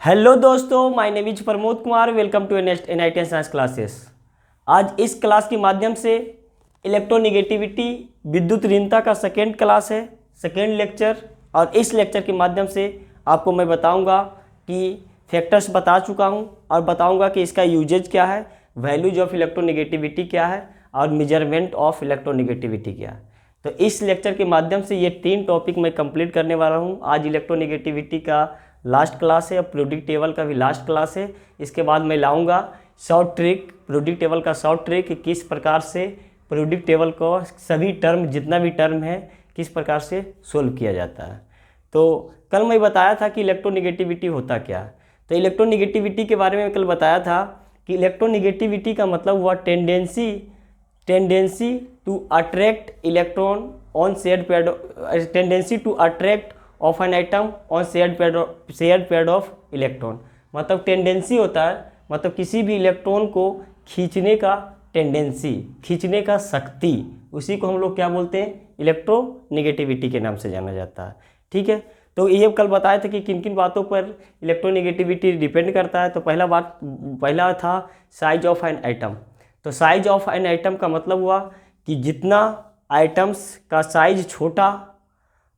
Hello दोस्तों, my name is Pramod Kumar. Welcome to NIT science classes. आज इस क्लास के माध्यम से इलेक्ट्रोनिगेटिविटी विद्युत ऋणता का सेकेंड क्लास है, सेकेंड लेक्चर। और इस लेक्चर के माध्यम से आपको मैं बताऊंगा कि फैक्टर्स बता चुका हूं और बताऊंगा कि इसका यूजेज क्या है, वैल्यूज ऑफ इलेक्ट्रोनिगेटिविटी क्या है और मेजरमेंट ऑफ इलेक्ट्रोनिगेटिविटी क्या है। तो इस लेक्चर के माध्यम से ये 3 टॉपिक मैं कंप्लीट करने वाला हूँ। आज इलेक्ट्रोनिगेटिविटी का लास्ट क्लास है और पीरियोडिक टेबल का भी लास्ट क्लास है। इसके बाद मैं लाऊंगा शॉर्ट ट्रिक, पीरियोडिक टेबल का शॉर्ट ट्रिक, किस प्रकार से पीरियोडिक टेबल को सभी टर्म, जितना भी टर्म है, किस प्रकार से सोल्व किया जाता है। तो कल मैं बताया था कि इलेक्ट्रोनिगेटिविटी होता क्या है। तो इलेक्ट्रोनिगेटिविटी के बारे में कल बताया था कि इलेक्ट्रोनिगेटिविटी का मतलब हुआ tendency to attract electron on shared pair, tendency to attract of an atom on shared pair of electron. मतलब टेंडेंसी होता है, मतलब किसी भी इलेक्ट्रॉन को खींचने का टेंडेंसी, खींचने का शक्ति, उसी को हम लोग क्या बोलते हैं, इलेक्ट्रोनिगेटिविटी के नाम से जाना जाता है। ठीक है, तो ये कल बताए थे कि किन किन बातों पर इलेक्ट्रोनिगेटिविटी डिपेंड करता है। तो पहला था साइज ऑफ एन आइटम। तो साइज ऑफ एन आइटम का मतलब हुआ कि जितना आइटम्स का साइज छोटा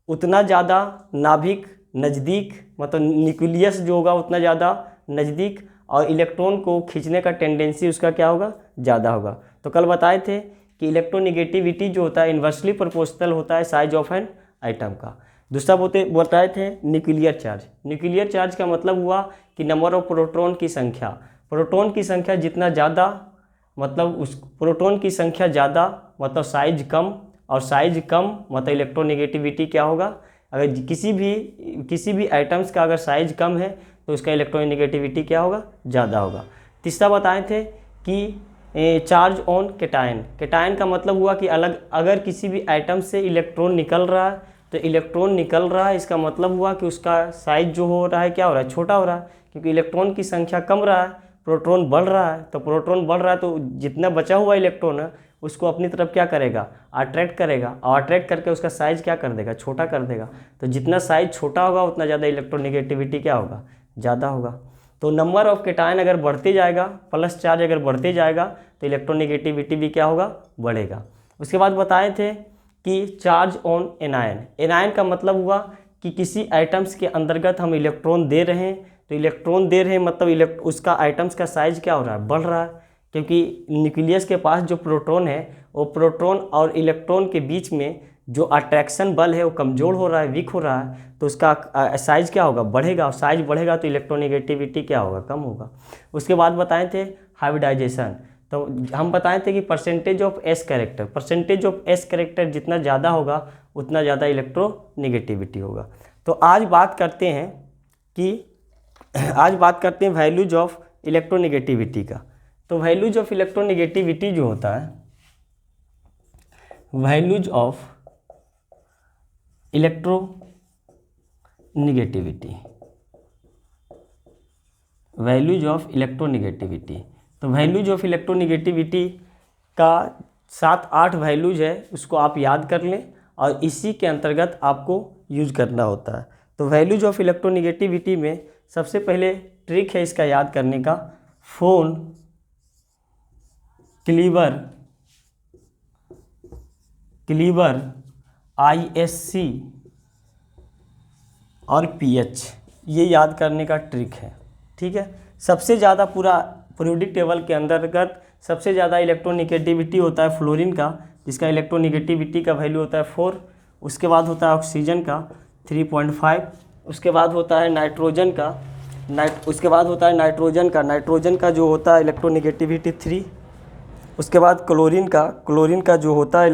उतना ज़्यादा नाभिक नज़दीक, मतलब न्यूक्लियस जो होगा उतना ज़्यादा नज़दीक, और इलेक्ट्रॉन को खींचने का टेंडेंसी उसका क्या होगा, ज़्यादा होगा। तो कल बताए थे कि इलेक्ट्रोनिगेटिविटी जो होता है इन्वर्सली प्रोपोर्शनल होता है साइज ऑफ एन आइटम का। दूसरा बताए थे न्यूक्लियर चार्ज। न्यूक्लियर चार्ज का मतलब हुआ कि नंबर ऑफ प्रोटॉन की संख्या, प्रोटॉन की संख्या जितना ज़्यादा, मतलब उस प्रोटॉन की संख्या ज़्यादा मतलब साइज कम, और साइज कम मतलब इलेक्ट्रोनिगेटिविटी क्या होगा, अगर किसी भी आइटम्स का अगर साइज कम है तो उसका इलेक्ट्रोनिगेटिविटी क्या होगा, ज़्यादा होगा। तीसरा बताए थे कि चार्ज ऑन कैटायन। कैटायन का मतलब हुआ कि अगर किसी भी आइटम से इलेक्ट्रॉन निकल रहा है तो इलेक्ट्रॉन निकल रहा है, इसका मतलब हुआ कि उसका साइज जो हो रहा है क्या हो रहा है, छोटा हो रहा है, क्योंकि इलेक्ट्रॉन की संख्या कम रहा है, प्रोटॉन बढ़ रहा है। तो प्रोटॉन बढ़ रहा है तो जितना बचा हुआ इलेक्ट्रॉन है उसको अपनी तरफ क्या करेगा, अट्रैक्ट करेगा, और अट्रैक्ट करके उसका साइज क्या कर देगा, छोटा कर देगा। तो जितना साइज छोटा होगा उतना ज़्यादा इलेक्ट्रोनिगेटिविटी क्या होगा, ज़्यादा होगा। तो नंबर ऑफ कैटायन अगर बढ़ते जाएगा, प्लस चार्ज अगर बढ़ते जाएगा तो इलेक्ट्रोनिगेटिविटी भी क्या होगा, बढ़ेगा। उसके बाद बताए थे कि चार्ज ऑन एनायन। एनायन का मतलब हुआ कि किसी आइटम्स के अंतर्गत हम इलेक्ट्रॉन दे रहे हैं, तो इलेक्ट्रॉन दे रहे हैं मतलब उसका आइटम्स का साइज क्या हो रहा है, बढ़ रहा है, क्योंकि न्यूक्लियस के पास जो प्रोटॉन है वो प्रोटॉन और इलेक्ट्रॉन के बीच में जो अट्रैक्शन बल है वो कमज़ोर हो रहा है, वीक हो रहा है, तो उसका साइज क्या होगा, बढ़ेगा, और साइज बढ़ेगा तो इलेक्ट्रोनिगेटिविटी क्या होगा, कम होगा। उसके बाद बताए थे हाइब्रिडाइजेशन। तो हम बताए थे कि परसेंटेज ऑफ एस कैरेक्टर जितना ज़्यादा होगा उतना ज़्यादा इलेक्ट्रोनिगेटिविटी होगा। तो आज बात करते हैं वैल्यूज ऑफ इलेक्ट्रोनिगेटिविटी का। तो वैल्यूज ऑफ इलेक्ट्रोनिगेटिविटी जो होता है, values of electronegativity, values of electronegativity. तो वैल्यूज ऑफ इलेक्ट्रोनिगेटिविटी का 7-8 वैल्यूज है, उसको आप याद कर लें और इसी के अंतर्गत आपको यूज करना होता है। तो वैल्यूज ऑफ इलेक्ट्रोनिगेटिविटी में सबसे पहले ट्रिक है इसका याद करने का, फोन, क्लीवर, ISC और pH, ये याद करने का ट्रिक है। ठीक है, सबसे ज़्यादा पूरा पीरियोडिक टेबल के अंतर्गत सबसे ज़्यादा इलेक्ट्रोनिगेटिविटी होता है फ्लोरीन का, जिसका इलेक्ट्रोनिगेटिविटी का वैल्यू होता है 4। उसके बाद होता है ऑक्सीजन का 3.5। उसके बाद होता है नाइट्रोजन का जो होता है इलेक्ट्रोनिगेटिविटी 3। उसके बाद क्लोरीन का जो होता है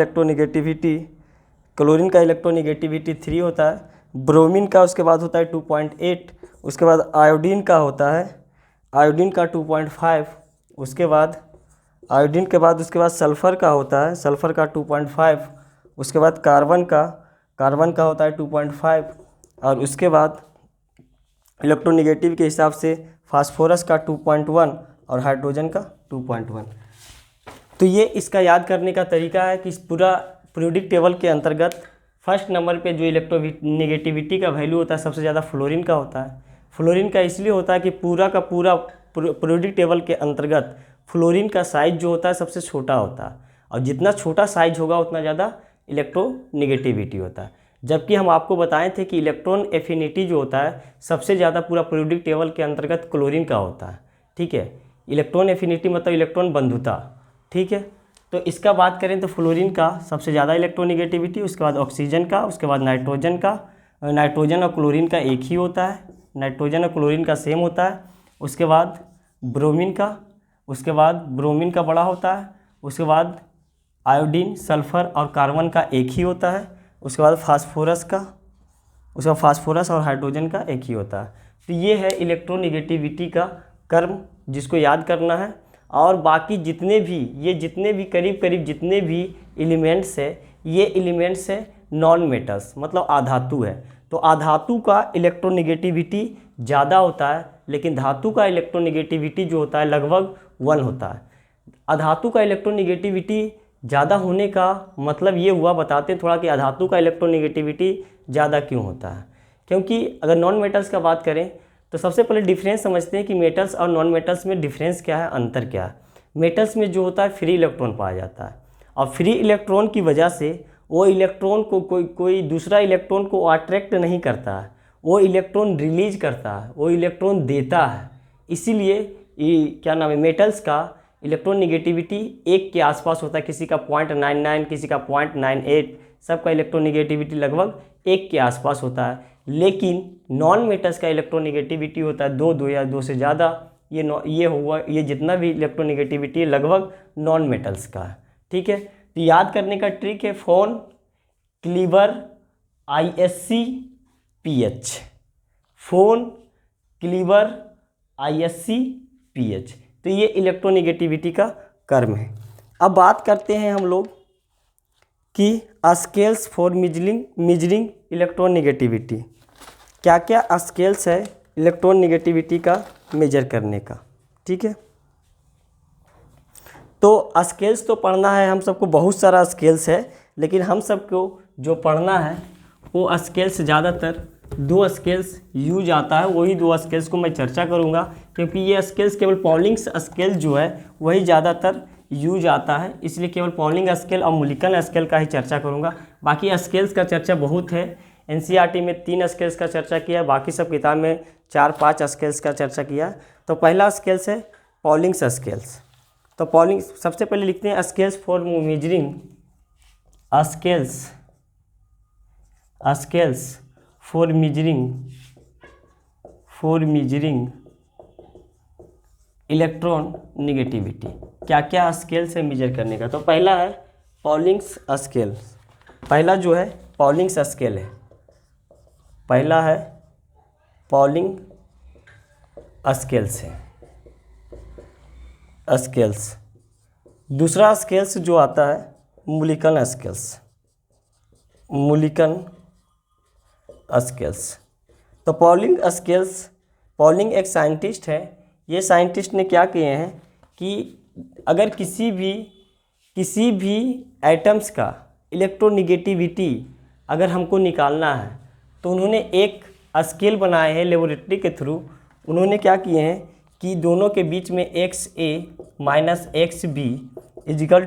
क्लोरीन का इलेक्ट्रोनिगेटिविटी 3 होता है। ब्रोमीन का उसके बाद होता है 2.8। उसके बाद आयोडीन का 2.5। उसके बाद सल्फ़र का होता है, सल्फ़र का 2.5। उसके बाद कार्बन का होता है 2.5। और उसके बाद इलेक्ट्रोनिगेटिव के हिसाब से फास्फोरस का 2.1 और हाइड्रोजन का 2.1। तो ये इसका याद करने का तरीका है कि इस पूरा पीरियोडिक टेबल के अंतर्गत फर्स्ट नंबर पे जो इलेक्ट्रोनिगेटिविटी का वैल्यू होता है सबसे ज़्यादा फ्लोरीन का होता है। फ्लोरीन का इसलिए होता है कि पूरा का पूरा पीरियोडिक टेबल के अंतर्गत फ्लोरीन का साइज जो होता है सबसे छोटा होता है, और जितना छोटा साइज होगा उतना ज़्यादा इलेक्ट्रोनिगेटिविटी होता है। जबकि हम आपको बताए थे कि इलेक्ट्रॉन एफिनिटी जो होता है सबसे ज़्यादा पूरा पीरियोडिक टेबल के अंतर्गत क्लोरीन का होता है। ठीक है, इलेक्ट्रॉन एफिनिटी मतलब इलेक्ट्रॉन बंधुता। ठीक है, तो इसका बात करें तो फ्लोरीन का सबसे ज़्यादा इलेक्ट्रोनिगेटिविटी, उसके बाद ऑक्सीजन का, उसके बाद नाइट्रोजन का। नाइट्रोजन और क्लोरीन का एक ही होता है, नाइट्रोजन और क्लोरीन का सेम होता है। उसके बाद ब्रोमीन का, उसके बाद ब्रोमीन का बड़ा होता है। उसके बाद आयोडीन, सल्फ़र और कार्बन का एक ही होता है। उसके बाद फास्फोरस का, उसका फास्फोरस और हाइड्रोजन का एक ही होता है। तो ये है इलेक्ट्रोनिगेटिविटी का कर्म, जिसको याद करना है। और बाकी जितने भी करीब करीब जितने भी एलिमेंट्स है, ये एलिमेंट्स है नॉन मेटल्स, मतलब अधातु है। तो अधातु का इलेक्ट्रोनिगेटिविटी ज़्यादा होता है, लेकिन धातु का इलेक्ट्रोनिगेटिविटी जो होता है लगभग 1 होता है। अधातु का इलेक्ट्रोनिगेटिविटी ज़्यादा होने का मतलब ये हुआ, बताते हैं थोड़ा कि अधातु का इलेक्ट्रोनिगेटिविटी ज़्यादा क्यों होता है। क्योंकि अगर नॉन मेटल्स का बात करें तो सबसे पहले डिफरेंस समझते हैं कि मेटल्स और नॉन मेटल्स में डिफरेंस क्या है, अंतर क्या है। मेटल्स में जो होता है फ्री इलेक्ट्रॉन पाया जाता है, और फ्री इलेक्ट्रॉन की वजह से वो इलेक्ट्रॉन को कोई दूसरा इलेक्ट्रॉन को अट्रैक्ट नहीं करता है, वो इलेक्ट्रॉन रिलीज करता है, वो इलेक्ट्रॉन देता है। इसीलिए क्या नाम है, मेटल्स का इलेक्ट्रोनिगेटिविटी 1 के आसपास होता है, किसी का 0.99, किसी का 0.98, सबका इलेक्ट्रोनिगेटिविटी लगभग 1 के आसपास होता है। लेकिन नॉन मेटल्स का इलेक्ट्रोनिगेटिविटी होता है 2 या 2 से ज़्यादा। ये जितना भी इलेक्ट्रोनिगेटिविटी है लगभग नॉन मेटल्स का है। ठीक है, तो याद करने का ट्रिक है phone cleaver ISC-PH, phone cleaver ISC-PH। तो ये इलेक्ट्रोनिगेटिविटी का कर्म है। अब बात करते हैं हम लोग कि स्केल्स फॉर मेजरिंग इलेक्ट्रोनिगेटिविटी। क्या क्या स्केल्स है इलेक्ट्रोनिगेटिविटी का मेजर करने का। ठीक है, तो स्केल्स तो पढ़ना है हम सबको, बहुत सारा स्केल्स है, लेकिन हम सबको जो पढ़ना है वो स्केल्स ज़्यादातर 2 स्केल्स यूज आता है, वही 2 स्केल्स को मैं चर्चा करूंगा, क्योंकि ये स्केल्स केवल पॉलिंग्स स्केल जो है वही ज़्यादातर यूज आता है, इसलिए केवल पॉलिंग स्केल और मुलिकन स्केल का ही चर्चा करूंगा। बाकी स्केल्स का चर्चा बहुत है, NCERT में 3 स्केल्स का चर्चा किया, बाकी सब किताब में 4-5 स्केल्स का चर्चा किया। तो पहला स्केल्स है पॉलिंग्स स्केल्स। तो पॉलिंग सबसे पहले लिखते हैं scales for measuring, scales for measuring electron negativity. क्या क्या स्केल्स है मेजर करने का। तो पहला है पॉलिंग्स स्केल, पहला जो है पॉलिंग्स स्केल है, पहला है पॉलिंग स्केल्स है, स्केल्स। दूसरा स्केल्स जो आता है मुलिकन स्केल्स, तो पॉलिंग स्केल्स, पॉलिंग एक साइंटिस्ट है। ये साइंटिस्ट ने क्या किए हैं कि अगर किसी भी एटम्स का इलेक्ट्रोनिगेटिविटी अगर हमको निकालना है तो उन्होंने एक स्केल बनाए हैं लेबोरेटरी के थ्रू। उन्होंने क्या किए हैं कि दोनों के बीच में XA minus XB is equal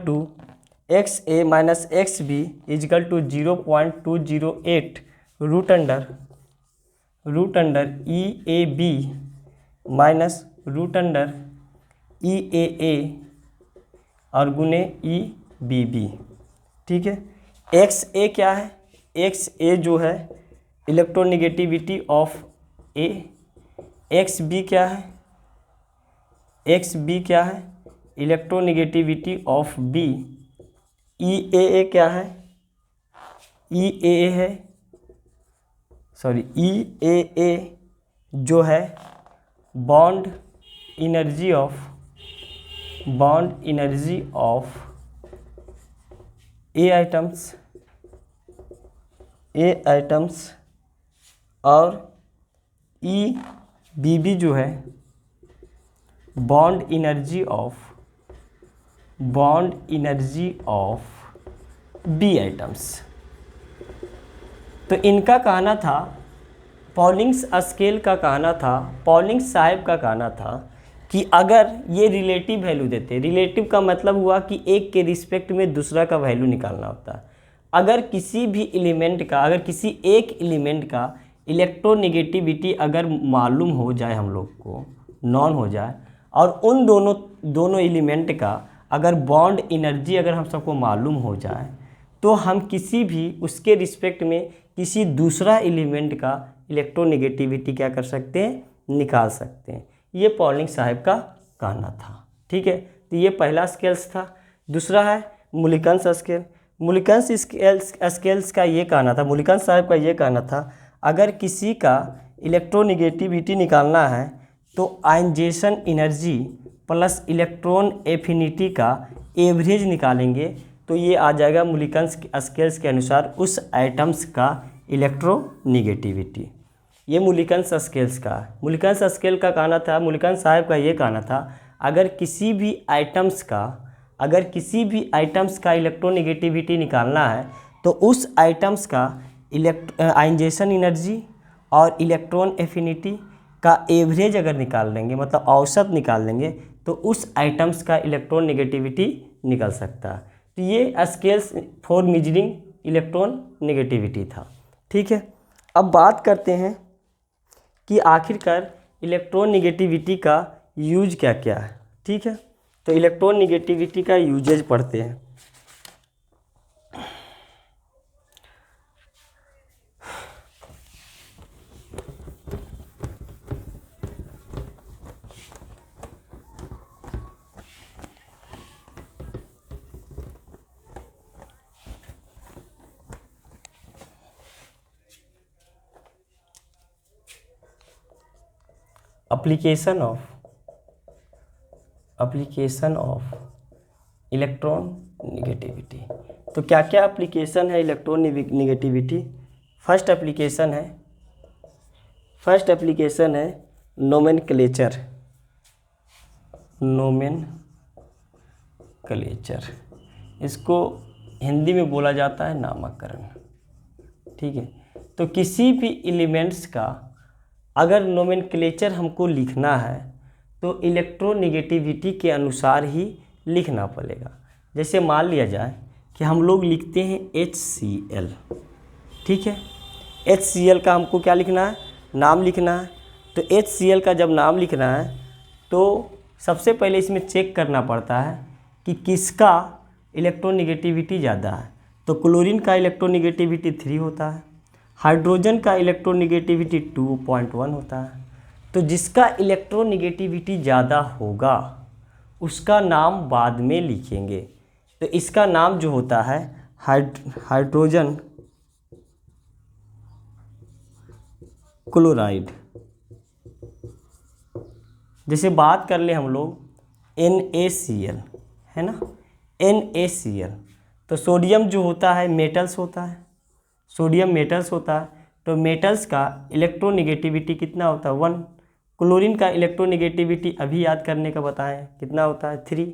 to 0.208 root under EAB minus root under EAA और गुने EBB। ठीक है, XA क्या है, XA जो है इलेक्ट्रोनिगेटिविटी ऑफ A, XB क्या है, इलेक्ट्रोनिगेटिविटी ऑफ B, EAA क्या है, EAA जो है bond energy of A items और EBB जो है bond energy of B items. तो इनका कहना था पॉलिंग्स स्केल का कहना था, पॉलिंग्स साहब का कहना था कि अगर ये रिलेटिव वैल्यू देते, रिलेटिव का मतलब हुआ कि एक के रिस्पेक्ट में दूसरा का वैल्यू निकालना होता है। अगर किसी भी एलिमेंट का, अगर किसी एक एलिमेंट का इलेक्ट्रोनेगेटिविटी अगर मालूम हो जाए हम लोग को, नॉन हो जाए, और उन दोनों एलिमेंट का अगर बॉन्ड एनर्जी अगर हम सबको मालूम हो जाए, तो हम किसी भी उसके रिस्पेक्ट में किसी दूसरा एलिमेंट का इलेक्ट्रोनेगेटिविटी क्या कर सकते हैं, निकाल सकते हैं। ये पॉलिंग साहब का कहना था। ठीक है, तो ये पहला स्केल्स था। दूसरा है मुलिकन्स स्केल। मुलिकन्स स्केल्स का ये कहना था, मुलिकन्स साहब का ये कहना था, अगर किसी का इलेक्ट्रोनेगेटिविटी निकालना है तो ionisation energy plus electron affinity का एवरेज निकालेंगे, तो ये आ जाएगा मुलिकन्स स्केल्स के अनुसार उस आइटम्स का इलेक्ट्रोनेगेटिविटी। ये मुलिकन्स स्केल्स का है। मुलिकन्स स्केल का कहना था, मुलिकन्स साहब का ये कहना था, अगर किसी भी आइटम्स का इलेक्ट्रोनेगेटिविटी निकालना है तो उस आइटम्स का आयनाइजेशन एनर्जी और इलेक्ट्रॉन एफिनिटी का एवरेज अगर निकाल लेंगे, मतलब औसत निकाल लेंगे, तो उस आइटम्स का इलेक्ट्रोनेगेटिविटी निकल सकता है। तो ये scales for measuring electron negativity था। ठीक है, अब बात करते हैं कि आखिरकार इलेक्ट्रॉन नेगेटिविटी का यूज क्या क्या है। ठीक है, तो इलेक्ट्रॉन नेगेटिविटी का यूजेज पढ़ते हैं। Application of electron negativity. तो क्या क्या एप्लीकेशन है इलेक्ट्रॉन नेगेटिविटी? फर्स्ट एप्लीकेशन है नोमेनक्लेचर। इसको हिंदी में बोला जाता है नामकरण। ठीक है, तो किसी भी एलिमेंट्स का अगर नोमेनक्लेचर हमको लिखना है तो इलेक्ट्रोनेगेटिविटी के अनुसार ही लिखना पड़ेगा। जैसे मान लिया जाए कि हम लोग लिखते हैं HCl। ठीक है, HCl का हमको क्या लिखना है, नाम लिखना है। तो HCl का जब नाम लिखना है तो सबसे पहले इसमें चेक करना पड़ता है कि किसका इलेक्ट्रोनेगेटिविटी ज़्यादा है। तो क्लोरीन का इलेक्ट्रोनेगेटिविटी 3 होता है, हाइड्रोजन का इलेक्ट्रोनेगेटिविटी 2.1 होता है। तो जिसका इलेक्ट्रोनेगेटिविटी ज़्यादा होगा उसका नाम बाद में लिखेंगे। तो इसका नाम जो होता है हाइड्रोजन क्लोराइड। जैसे बात कर ले हम लोग NaCl, है ना, NaCl। तो सोडियम जो होता है मेटल्स होता है, सोडियम मेटल्स होता है। तो मेटल्स का इलेक्ट्रोनेगेटिविटी कितना होता है, 1। क्लोरीन का इलेक्ट्रोनेगेटिविटी अभी याद करने का बताएं कितना होता है, 3।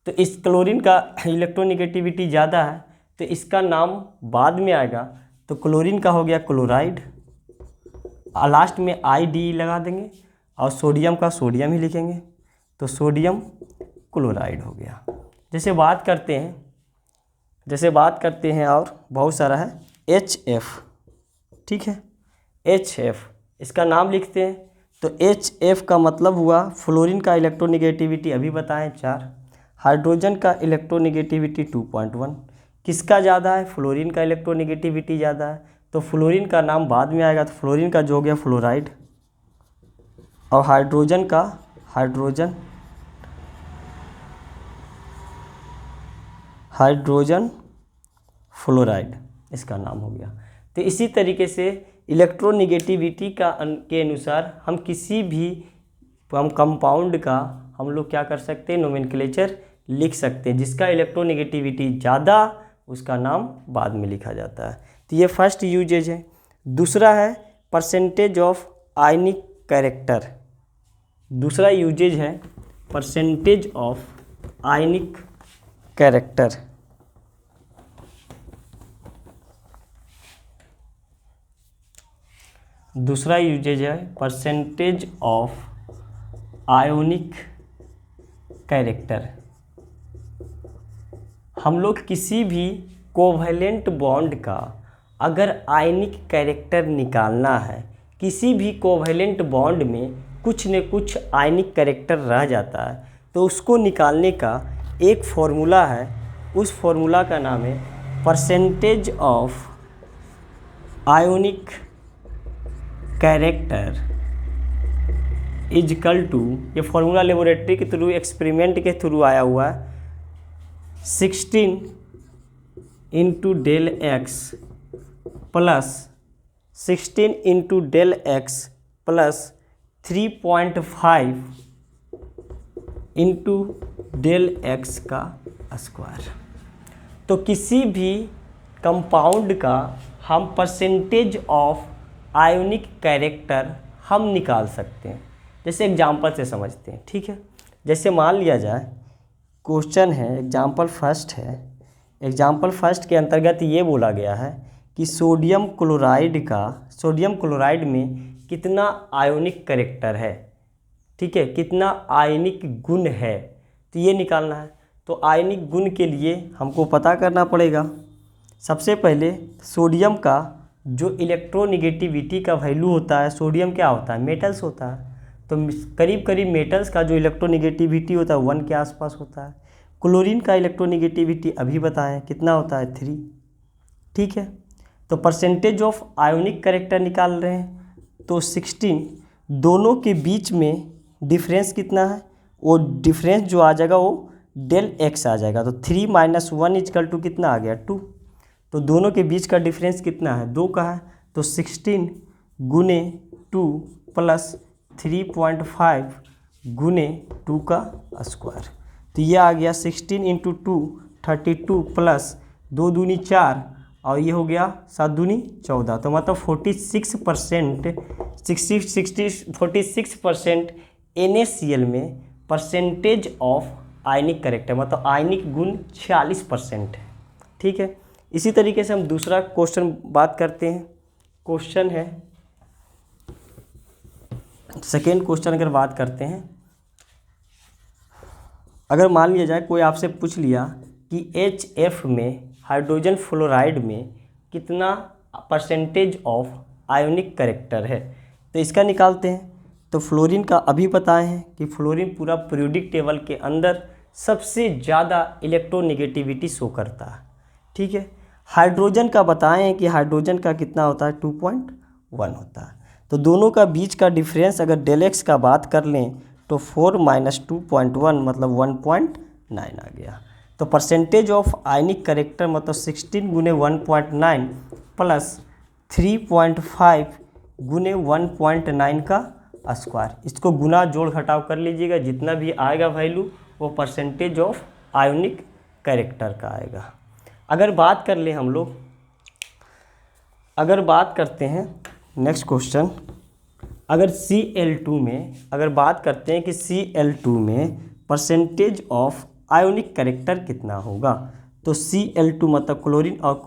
तो इस क्लोरीन का इलेक्ट्रोनेगेटिविटी ज़्यादा है तो इसका नाम बाद में आएगा। तो क्लोरीन का हो गया क्लोराइड, लास्ट में ID लगा देंगे, और सोडियम का सोडियम ही लिखेंगे, तो सोडियम क्लोराइड हो गया। जैसे बात करते हैं और बहुत सारा है HF। ठीक है, HF इसका नाम लिखते हैं। तो HF का मतलब हुआ फ्लोरीन का इलेक्ट्रोनेगेटिविटी अभी बताएं 4, हाइड्रोजन का इलेक्ट्रोनेगेटिविटी 2.1। किसका ज़्यादा है, फ्लोरीन का इलेक्ट्रोनेगेटिविटी ज़्यादा है, तो फ्लोरीन का नाम बाद में आएगा। तो फ्लोरीन का जो हो गया फ्लोराइड, और हाइड्रोजन का हाइड्रोजन फ्लोराइड इसका नाम हो गया। तो इसी तरीके से इलेक्ट्रोनेगेटिविटी के अनुसार हम किसी भी कंपाउंड का हम लोग क्या कर सकते हैं, नोमेनक्लेचर लिख सकते हैं। जिसका इलेक्ट्रोनेगेटिविटी ज़्यादा उसका नाम बाद में लिखा जाता है। तो ये फर्स्ट यूजेज है। दूसरा है परसेंटेज ऑफ आयनिक कैरेक्टर। दूसरा यूजेज है परसेंटेज ऑफ आयनिक कैरेक्टर। दूसरा यूजेज है परसेंटेज ऑफ आयोनिक कैरेक्टर। हम लोग किसी भी कोवैलेंट बॉन्ड का अगर आयनिक कैरेक्टर निकालना है, किसी भी कोवैलेंट बॉन्ड में कुछ न कुछ आयनिक कैरेक्टर रह जाता है, तो उसको निकालने का एक फॉर्मूला है। उस फॉर्मूला का नाम है percentage of ionic character is equal to, ये फॉर्मूला लेबोरेटरी के थ्रू, एक्सपेरिमेंट के थ्रू आया हुआ है, 16 into del x plus 16 into del x plus 3.5 into del x का स्क्वायर। तो किसी भी कंपाउंड का हम परसेंटेज ऑफ आयोनिक कैरेक्टर हम निकाल सकते हैं। जैसे एग्जांपल से समझते हैं, ठीक है। जैसे मान लिया जाए क्वेश्चन है, एग्जांपल फर्स्ट है। एग्जांपल फर्स्ट के अंतर्गत ये बोला गया है कि सोडियम क्लोराइड में कितना आयोनिक कैरेक्टर है, ठीक है, कितना आयनिक गुण है, तो ये निकालना है। तो आयनिक गुण के लिए हमको पता करना पड़ेगा। सबसे पहले सोडियम का जो इलेक्ट्रोनिगेटिविटी का वैल्यू होता है, सोडियम क्या होता है, मेटल्स होता है, तो करीब करीब मेटल्स का जो इलेक्ट्रोनिगेटिविटी होता है 1 के आसपास होता है। क्लोरीन का इलेक्ट्रोनिगेटिविटी अभी बताएं कितना होता है, 3, ठीक है। तो परसेंटेज ऑफ आयोनिक कैरेक्टर निकाल रहे हैं, तो 16, दोनों के बीच में डिफरेंस कितना है, वो डिफरेंस जो आ जाएगा वो डेल एक्स आ जाएगा। तो 3 - 1 इजकल टू कितना आ गया, 2। तो दोनों के बीच का डिफरेंस कितना है, 2 का है। तो 16 गुने 2 प्लस 3.5 गुने 2 का स्क्वायर। तो ये आ गया 16 इंटू 2 32 प्लस 2 दूनी 4 और ये हो गया 7 दूनी 14। तो मतलब 46% NaCl में परसेंटेज ऑफ आयनिक कैरेक्टर, मतलब आयनिक गुण 46% है, ठीक है। इसी तरीके से हम दूसरा क्वेश्चन बात करते हैं। क्वेश्चन है सेकेंड क्वेश्चन, अगर बात करते हैं, अगर मान लिया जाए कोई आपसे पूछ लिया कि HF में, हाइड्रोजन फ्लोराइड में कितना परसेंटेज ऑफ आयोनिक कैरेक्टर है, तो इसका निकालते हैं। तो फ्लोरीन का अभी बताए हैं कि फ्लोरीन पूरा पीरियोडिक टेबल के अंदर सबसे ज़्यादा इलेक्ट्रोनिगेटिविटी शो करता है, ठीक है। हाइड्रोजन का बताएं हैं कि हाइड्रोजन का कितना होता है, 2.1 होता है। तो दोनों का बीच का डिफरेंस अगर डेल एक्स का बात कर लें तो 4 - 2.1 मतलब 1.9 आ गया। तो परसेंटेज ऑफ आयनिक कैरेक्टर मतलब 16 गुने 1.9 प्लस 3.5 गुने 1.9 का स्क्वायर। इसको गुना जोड़ घटाव कर लीजिएगा, जितना भी आएगा वैल्यू वो परसेंटेज ऑफ आयोनिक कैरेक्टर का आएगा। अगर बात कर ले हम लोग, अगर बात करते हैं नेक्स्ट क्वेश्चन, अगर Cl2 में अगर बात करते हैं कि Cl2 में परसेंटेज ऑफ आयोनिक कैरेक्टर कितना होगा, तो Cl2 मतलब क्लोरीन और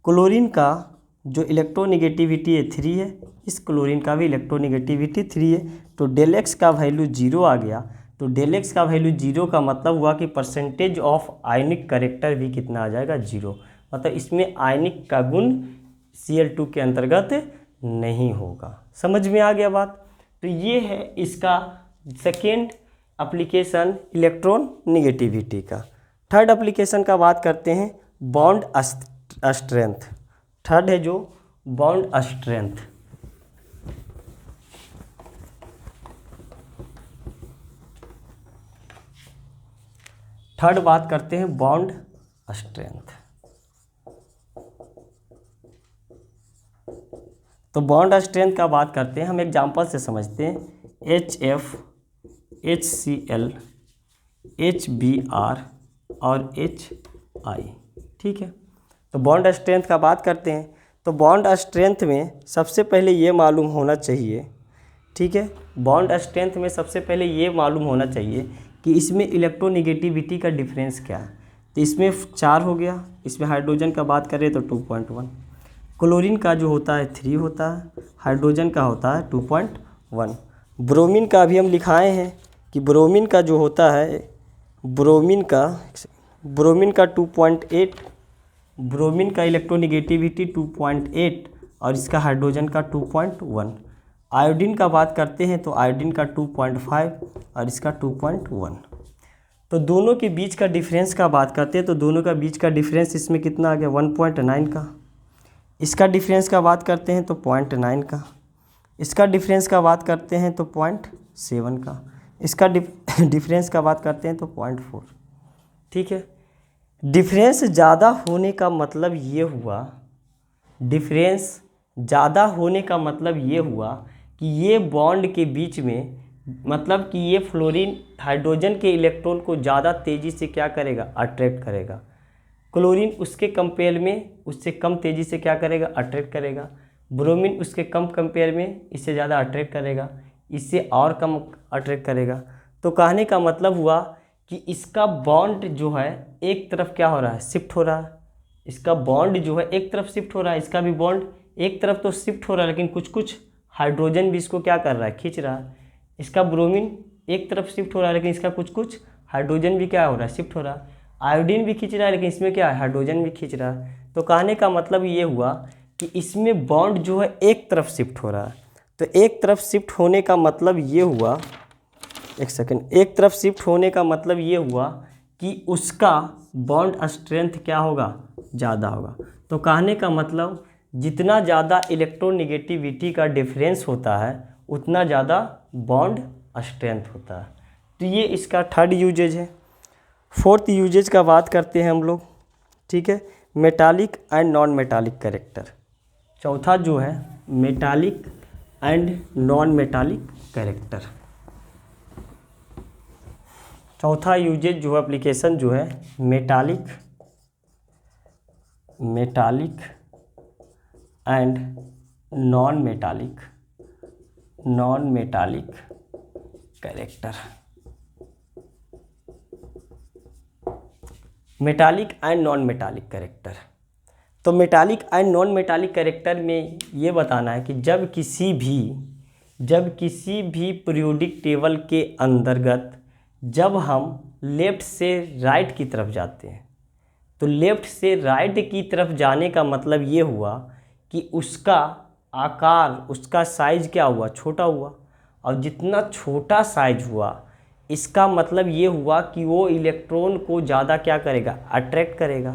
क्लोरीन का जो इलेक्ट्रोनिगेटिविटी है 3 है, इस क्लोरीन का भी इलेक्ट्रोनिगेटिविटी 3 है। तो डेल एक्स का वैल्यू 0 आ गया। तो डेल एक्स का वैल्यू 0 का मतलब हुआ कि परसेंटेज ऑफ आयनिक कैरेक्टर भी कितना आ जाएगा, 0। मतलब इसमें आयनिक का गुण Cl2 के अंतर्गत नहीं होगा। समझ में आ गया बात। तो ये है इसका सेकेंड एप्लीकेशन इलेक्ट्रॉन निगेटिविटी का। थर्ड एप्लीकेशन का बात करते हैं बॉन्ड स्ट्रेंथ। थर्ड है जो बॉन्ड स्ट्रेंथ। थर्ड बात करते हैं बॉन्ड स्ट्रेंथ। तो बॉन्ड स्ट्रेंथ का बात करते हैं, हम एग्जांपल से समझते हैं। HF, HCl, HBr और HI, ठीक है। तो बॉन्ड स्ट्रेंथ का बात करते हैं। तो बॉन्ड स्ट्रेंथ में सबसे पहले ये मालूम होना चाहिए, ठीक है। बॉन्ड स्ट्रेंथ में सबसे पहले ये मालूम होना चाहिए कि इसमें इलेक्ट्रोनिगेटिविटी का डिफरेंस क्या है। तो इसमें 4 हो गया, इसमें हाइड्रोजन का बात करें तो 2.1। क्लोरीन का जो होता है 3 होता है, हाइड्रोजन का होता है 2.1। ब्रोमीन का अभी हम लिखाए हैं कि ब्रोमीन का जो होता है, ब्रोमीन का 2.8, ब्रोमीन का इलेक्ट्रोनिगेटिविटी 2.8 और इसका हाइड्रोजन का 2.1। आयोडीन का बात करते हैं तो आयोडीन का 2.5 और इसका 2.1। तो दोनों के बीच का डिफरेंस का बात करते हैं तो दोनों का बीच का डिफरेंस इसमें कितना आ गया 1.9 का। इसका डिफरेंस का बात करते हैं तो 0.9 का। इसका डिफरेंस का बात करते हैं तो 0.7 का। इसका डिफरेंस का बात करते हैं तो 0.4। ठीक है, डिफरेंस ज़्यादा होने का मतलब ये हुआ, डिफरेंस ज़्यादा होने का मतलब ये हुआ कि ये बॉन्ड के बीच में, मतलब कि ये फ्लोरीन हाइड्रोजन के इलेक्ट्रॉन को ज़्यादा तेज़ी से क्या करेगा, अट्रैक्ट करेगा। क्लोरीन उसके कंपेयर में उससे कम तेज़ी से क्या करेगा, अट्रैक्ट करेगा। ब्रोमीन उसके कम कंपेयर में इससे ज़्यादा अट्रैक्ट करेगा, इससे और कम अट्रैक्ट करेगा। तो कहने का मतलब हुआ कि इसका बॉन्ड जो है एक तरफ क्या हो रहा है, शिफ्ट हो रहा है। इसका बॉन्ड जो है एक तरफ शिफ्ट हो रहा है, इसका भी बॉन्ड एक तरफ तो शिफ्ट हो रहा है, लेकिन कुछ कुछ हाइड्रोजन भी इसको क्या कर रहा है, खींच रहा है। इसका ब्रोमीन एक तरफ शिफ्ट हो रहा है, लेकिन इसका कुछ कुछ हाइड्रोजन भी क्या हो रहा है, शिफ्ट हो रहा है। आयोडीन भी खींच रहा है, लेकिन इसमें क्या है, हाइड्रोजन भी खींच रहा है। तो कहने का मतलब ये हुआ कि इसमें बॉन्ड जो है एक तरफ शिफ्ट हो रहा है। तो एक तरफ शिफ्ट होने का मतलब ये हुआ, एक सेकेंड, एक तरफ शिफ्ट होने का मतलब ये हुआ कि उसका बॉन्ड स्ट्रेंथ क्या होगा, ज़्यादा होगा। तो कहने का मतलब जितना ज़्यादा इलेक्ट्रोनिगेटिविटी का डिफरेंस होता है उतना ज़्यादा बॉन्ड स्ट्रेंथ होता है। तो ये इसका थर्ड यूजेज है। फोर्थ यूजेज का बात करते हैं हम लोग। ठीक है, metallic and non metallic character. चौथा जो है metallic and non metallic character. चौथा यूजेज जो है, एप्लीकेशन जो है metallic and non metallic character. Metallic and non metallic character. तो metallic and non metallic character में ये बताना है कि जब किसी भी पीरियोडिक टेबल के अंतर्गत जब हम लेफ़्ट से राइट की तरफ जाते हैं, तो लेफ़्ट से राइट की तरफ जाने का मतलब ये हुआ कि उसका आकार, उसका साइज़ क्या हुआ, छोटा हुआ। और जितना छोटा साइज हुआ इसका मतलब ये हुआ कि वो इलेक्ट्रॉन को ज़्यादा क्या करेगा, अट्रैक्ट करेगा।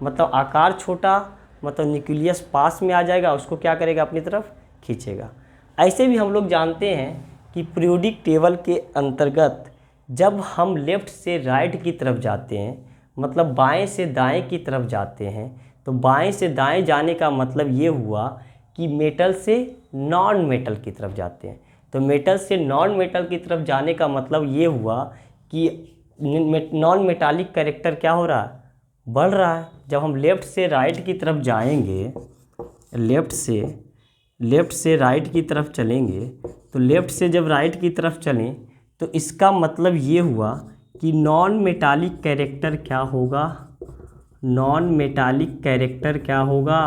मतलब आकार छोटा, मतलब न्यूक्लियस पास में आ जाएगा, उसको क्या करेगा, अपनी तरफ खींचेगा। ऐसे भी हम लोग जानते हैं कि पीरियोडिक टेबल के अंतर्गत जब हम लेफ़्ट से राइट की तरफ जाते हैं, मतलब बाएं से दाएं की तरफ जाते हैं, तो बाएं से दाएं जाने का मतलब ये हुआ कि मेटल से नॉन मेटल की तरफ जाते हैं। तो मेटल से नॉन मेटल की तरफ जाने का मतलब ये हुआ कि नॉन मेटालिक कैरेक्टर क्या हो रहा है, बढ़ रहा है। जब हम लेफ़्ट से राइट की तरफ जाएंगे, लेफ़्ट से राइट की तरफ चलेंगे, तो लेफ़्ट से जब राइट की तरफ चलें तो इसका मतलब ये हुआ कि नॉन मेटालिक कैरेक्टर क्या होगा, नॉन मेटालिक कैरेक्टर क्या होगा,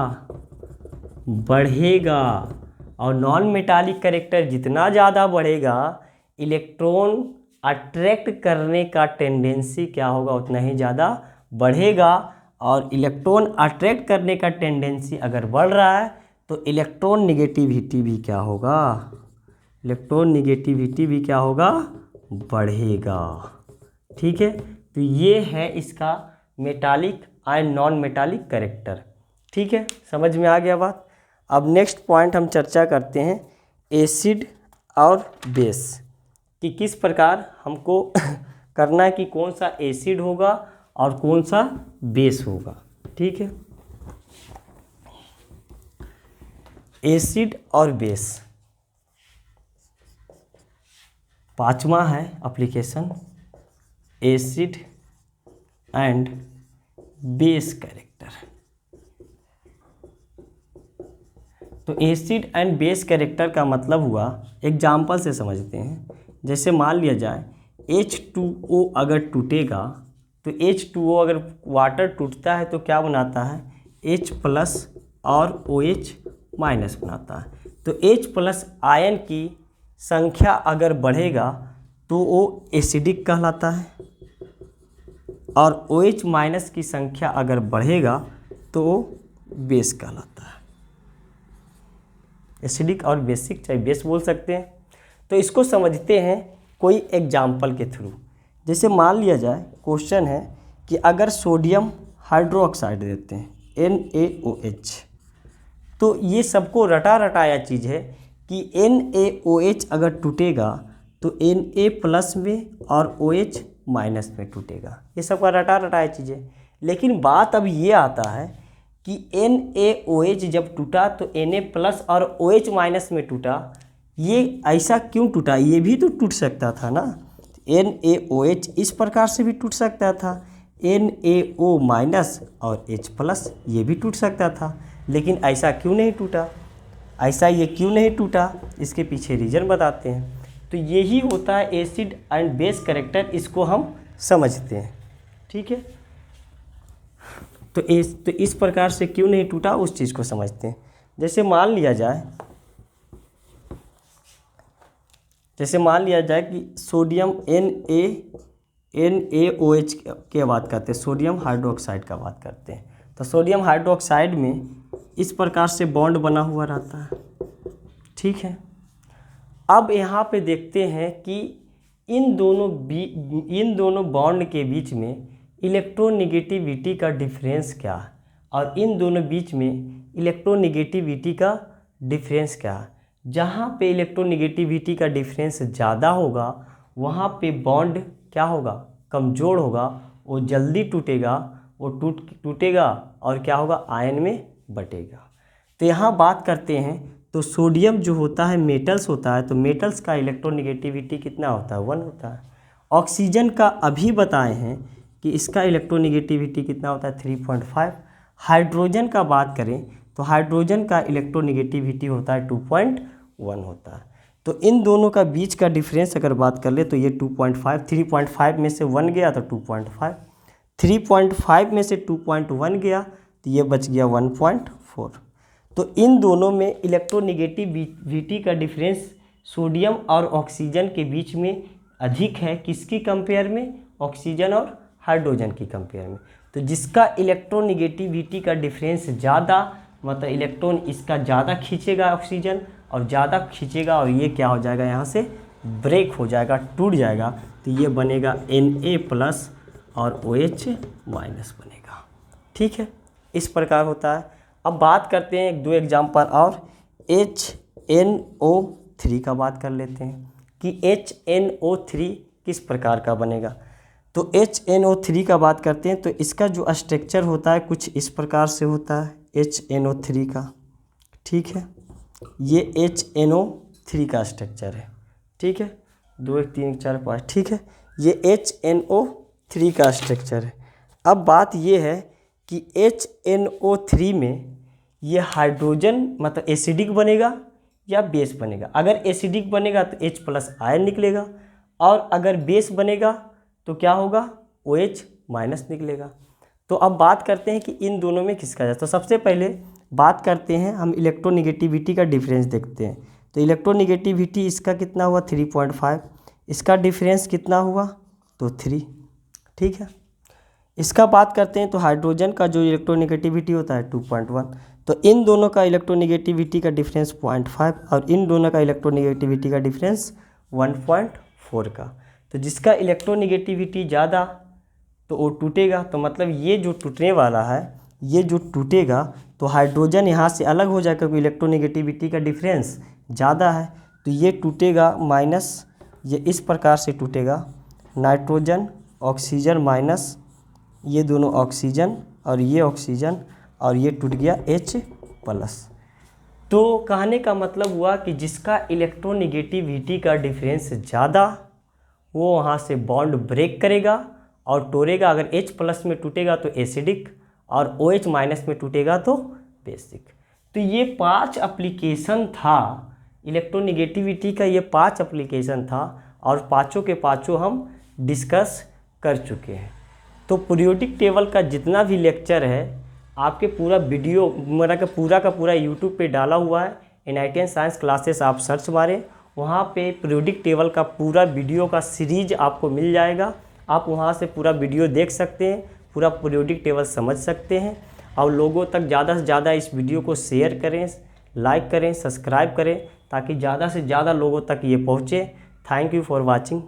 बढ़ेगा। और नॉन मेटालिक कैरेक्टर जितना ज़्यादा बढ़ेगा, इलेक्ट्रॉन अट्रैक्ट करने का टेंडेंसी क्या होगा, उतना ही ज़्यादा बढ़ेगा। और इलेक्ट्रॉन अट्रैक्ट करने का टेंडेंसी अगर बढ़ रहा है तो इलेक्ट्रॉन निगेटिविटी भी क्या होगा, इलेक्ट्रॉन निगेटिविटी भी क्या होगा, बढ़ेगा। ठीक है, तो ये है इसका metallic and non metallic character. ठीक है, समझ में आ गया बात। अब नेक्स्ट पॉइंट हम चर्चा करते हैं एसिड और बेस, कि किस प्रकार हमको करना है कि कौन सा एसिड होगा और कौन सा बेस होगा। ठीक है, एसिड और बेस। पांचवा है application acid and base character. तो एसिड एंड बेस कैरेक्टर का मतलब हुआ, एग्जाम्पल से समझते हैं। जैसे मान लिया जाए H2O अगर टूटेगा, तो H2O अगर वाटर टूटता है तो क्या बनाता है, H+ और OH माइनस बनाता है। तो H प्लस आयन की संख्या अगर बढ़ेगा तो वो एसिडिक कहलाता है, और OH माइनस की संख्या अगर बढ़ेगा तो वो बेस कहलाता है। एसिडिक और बेसिक, चाहे बेस बोल सकते हैं। तो इसको समझते हैं कोई एग्जाम्पल के थ्रू। जैसे मान लिया जाए क्वेश्चन है कि अगर सोडियम हाइड्रोक्साइड देते हैं NaOH, तो ये सबको रटा रटाया चीज़ है कि NaOH अगर टूटेगा तो Na प्लस में और OH माइनस में टूटेगा। ये सबका रटा रटाया चीज़ है। लेकिन बात अब ये आता है कि NaOH जब टूटा तो Na प्लस और OH माइनस में टूटा। ये ऐसा क्यों टूटा? ये भी तो टूट सकता था ना। NaOH इस प्रकार से भी टूट सकता था, NaO माइनस और H प्लस ये भी टूट सकता था। लेकिन ऐसा क्यों नहीं टूटा? ऐसा ये क्यों नहीं टूटा, इसके पीछे रीज़न बताते हैं। तो यही होता है एसिड एंड बेस कैरेक्टर, इसको हम समझते हैं। ठीक है, तो इस प्रकार से क्यों नहीं टूटा उस चीज़ को समझते हैं। जैसे मान लिया जाए कि सोडियम NaOH की बात करते हैं, सोडियम हाइड्रोक्साइड का बात करते हैं। तो सोडियम हाइड्रोक्साइड में इस प्रकार से बॉन्ड बना हुआ रहता है। ठीक है, अब यहाँ पे देखते हैं कि इन दोनों बॉन्ड के बीच में इलेक्ट्रोनेगेटिविटी का डिफरेंस क्या है, और इन दोनों बीच में इलेक्ट्रोनेगेटिविटी का डिफरेंस क्या है। जहाँ पे इलेक्ट्रोनेगेटिविटी का डिफरेंस ज़्यादा होगा वहाँ पे बॉन्ड क्या होगा, कमज़ोर होगा, वो जल्दी टूटेगा, वो टूटेगा और क्या होगा, आयन में बटेगा। तो यहाँ बात करते हैं तो सोडियम जो होता है मेटल्स होता है, तो मेटल्स का इलेक्ट्रोनेगेटिविटी कितना होता है, 1 होता है। ऑक्सीजन का अभी बताए हैं कि इसका इलेक्ट्रोनेगेटिविटी कितना होता है, 3.5। हाइड्रोजन का बात करें तो हाइड्रोजन का इलेक्ट्रोनेगेटिविटी होता है 2.1 होता है। तो इन दोनों का बीच का डिफरेंस अगर बात कर ले तो ये 2.5, 3.5 में से 1 गया तो 2.5, 3.5 में से 2.1 गया तो ये बच गया 1.4। तो इन दोनों में इलेक्ट्रोनेगेटिविटी का डिफरेंस सोडियम और ऑक्सीजन के बीच में अधिक है। किसकी कंपेयर में, ऑक्सीजन और हाइड्रोजन की कंपेयर में। तो जिसका इलेक्ट्रोनेगेटिविटी का डिफरेंस ज़्यादा, मतलब इलेक्ट्रॉन इसका ज़्यादा खींचेगा ऑक्सीजन, और ज़्यादा खींचेगा और ये क्या हो जाएगा, यहाँ से ब्रेक हो जाएगा, टूट जाएगा। तो ये बनेगा Na प्लस और OH माइनस बनेगा। ठीक है, इस प्रकार होता है। अब बात करते हैं 1-2 एग्जाम्पल और। HNO3 का बात कर लेते हैं कि HNO3 किस प्रकार का बनेगा। तो HNO3 का बात करते हैं तो इसका जो स्ट्रक्चर होता है कुछ इस प्रकार से होता है HNO3 का। ठीक है, ये HNO3 का स्ट्रक्चर है। ठीक है, 2 1 3 4 5। ठीक है, ये HNO3 का स्ट्रक्चर है। अब बात ये है कि HNO3 में ये हाइड्रोजन मतलब एसिडिक बनेगा या बेस बनेगा। अगर एसिडिक बनेगा तो H प्लस आयन निकलेगा, और अगर बेस बनेगा तो क्या होगा, OH माइनस निकलेगा। तो अब बात करते हैं कि इन दोनों में किसका ज़्यादा। तो सबसे पहले बात करते हैं हम इलेक्ट्रोनेगेटिविटी का डिफरेंस देखते हैं। तो इलेक्ट्रोनेगेटिविटी इसका कितना हुआ, 3.5। इसका डिफरेंस कितना हुआ, तो 3। ठीक है, इसका बात करते हैं तो हाइड्रोजन का जो इलेक्ट्रोनेगेटिविटी होता है 2.1। तो इन दोनों का इलेक्ट्रोनेगेटिविटी का डिफरेंस 0.5 और इन दोनों का इलेक्ट्रोनेगेटिविटी का डिफरेंस 1.4 का। तो जिसका इलेक्ट्रोनेगेटिविटी ज़्यादा तो वो टूटेगा। तो मतलब ये जो टूटने वाला है, ये जो टूटेगा तो हाइड्रोजन यहाँ से अलग हो जाएगा क्योंकि इलेक्ट्रोनेगेटिविटी का डिफरेंस ज़्यादा है। तो ये टूटेगा माइनस, ये इस प्रकार से टूटेगा, नाइट्रोजन ऑक्सीजन माइनस, ये दोनों ऑक्सीजन और ये ऑक्सीजन, और ये टूट गया H प्लस। तो कहने का मतलब हुआ कि जिसका इलेक्ट्रोनेगेटिविटी का डिफरेंस ज़्यादा वो वहाँ से बॉन्ड ब्रेक करेगा और तोड़ेगा। अगर H प्लस में टूटेगा तो एसिडिक, और OH माइनस में टूटेगा तो बेसिक। तो ये 5 एप्लीकेशन था इलेक्ट्रोनेगेटिविटी का, ये 5 एप्लीकेशन था और पाँचों के पाँचों हम डिस्कस कर चुके हैं। तो पीरियोडिक टेबल का जितना भी लेक्चर है आपके पूरा वीडियो मेरा का पूरा यूट्यूब पे डाला हुआ है। NITN साइंस क्लासेस आप सर्च मारें, वहाँ पे पीरियोडिक टेबल का पूरा वीडियो का सीरीज आपको मिल जाएगा। आप वहाँ से पूरा वीडियो देख सकते हैं, पूरा पीरियोडिक टेबल समझ सकते हैं। और लोगों तक ज़्यादा से ज़्यादा इस वीडियो को शेयर करें, लाइक करें, सब्सक्राइब करें, ताकि ज़्यादा से ज़्यादा लोगों तक ये पहुँचे। Thank you for watching.